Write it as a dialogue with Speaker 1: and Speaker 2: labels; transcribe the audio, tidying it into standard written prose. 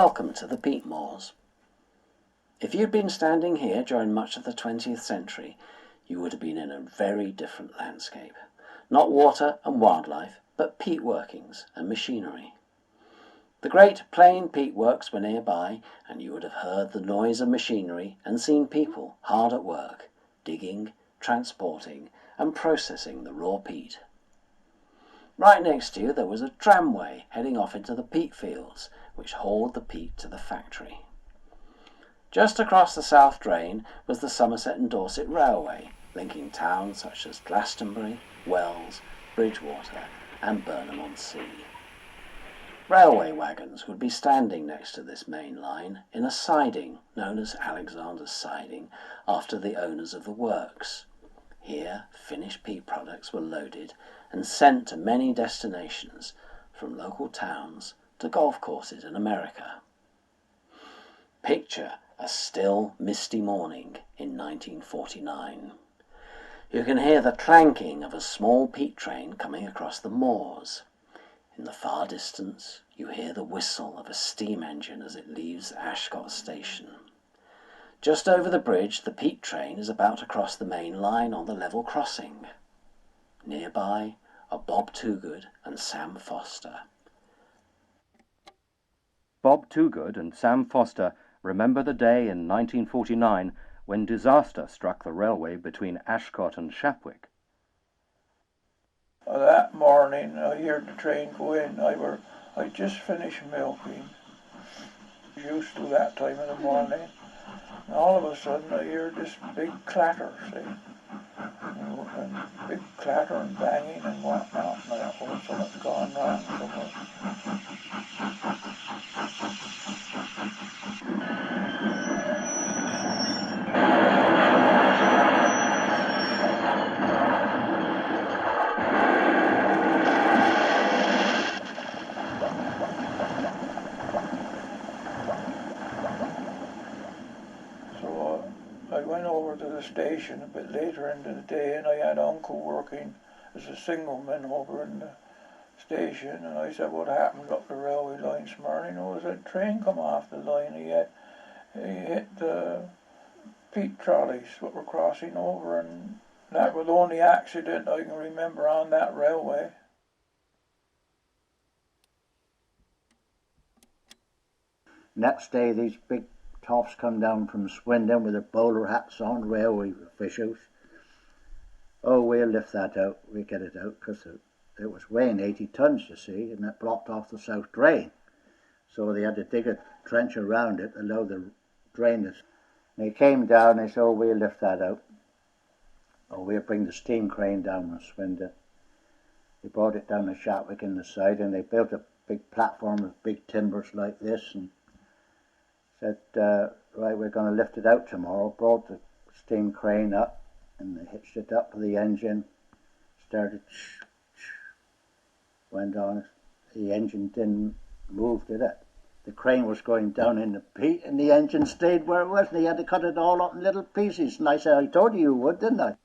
Speaker 1: Welcome to the peat moors. If you'd been standing here during much of the 20th century, you would have been in a very different landscape. Not water and wildlife, but peat workings and machinery. The great plain peat works were nearby, and you would have heard the noise of machinery and seen people hard at work, digging, transporting, and processing the raw peat. Right next to you there was a tramway heading off into the peat fields, which hauled the peat to the factory. Just across the South Drain was the Somerset and Dorset Railway, linking towns such as Glastonbury, Wells, Bridgewater, and Burnham-on-Sea. Railway wagons would be standing next to this main line in a siding known as Alexander's Siding after the owners of the works. Here, finished peat products were loaded and sent to many destinations, from local towns to golf courses in America. Picture a still, misty morning in 1949. You can hear the clanking of a small peat train coming across the moors. In the far distance, you hear the whistle of a steam engine as it leaves Ashcott station. Just over the bridge, the peat train is about to cross the main line on the level crossing. Nearby are Bob Toogood and Sam Foster.
Speaker 2: Bob Toogood and Sam Foster remember the day in 1949 when disaster struck the railway between Ashcott and Shapwick.
Speaker 3: That morning I heard the train go in. I just finished milking. Used to that time of the morning. And all of a sudden I hear this big clatter, see? And big clatter and banging and whatnot. And I thought, oh, something's gone wrong somewhere. I went over to the station a bit later into the day, and I had Uncle working as a signalman over in the station, and I said, what happened up the railway line this morning? Oh, was a train come off the line. He hit the peat trolleys that were crossing over, and that was the only accident I can remember on that railway.
Speaker 4: Next day, these big toffs come down from Swindon with their bowler hats on, railway officials. Oh, we'll lift that out, we'll get it out, because it was weighing 80 tons, you see, and that blocked off the South Drain. So they had to dig a trench around it, allow the drainage. And they came down, and they said, oh, we'll lift that out. Oh, we'll bring the steam crane down from Swindon. They brought it down to Shapwick in the side, and they built a big platform with big timbers like this, and said, right, we're going to lift it out tomorrow. Brought the steam crane up, and they hitched it up to the engine, started, went on. The engine didn't move, did it? The crane was going down in the peat, and the engine stayed where it was, and they had to cut it all up in little pieces. And I said, I told you would, didn't I?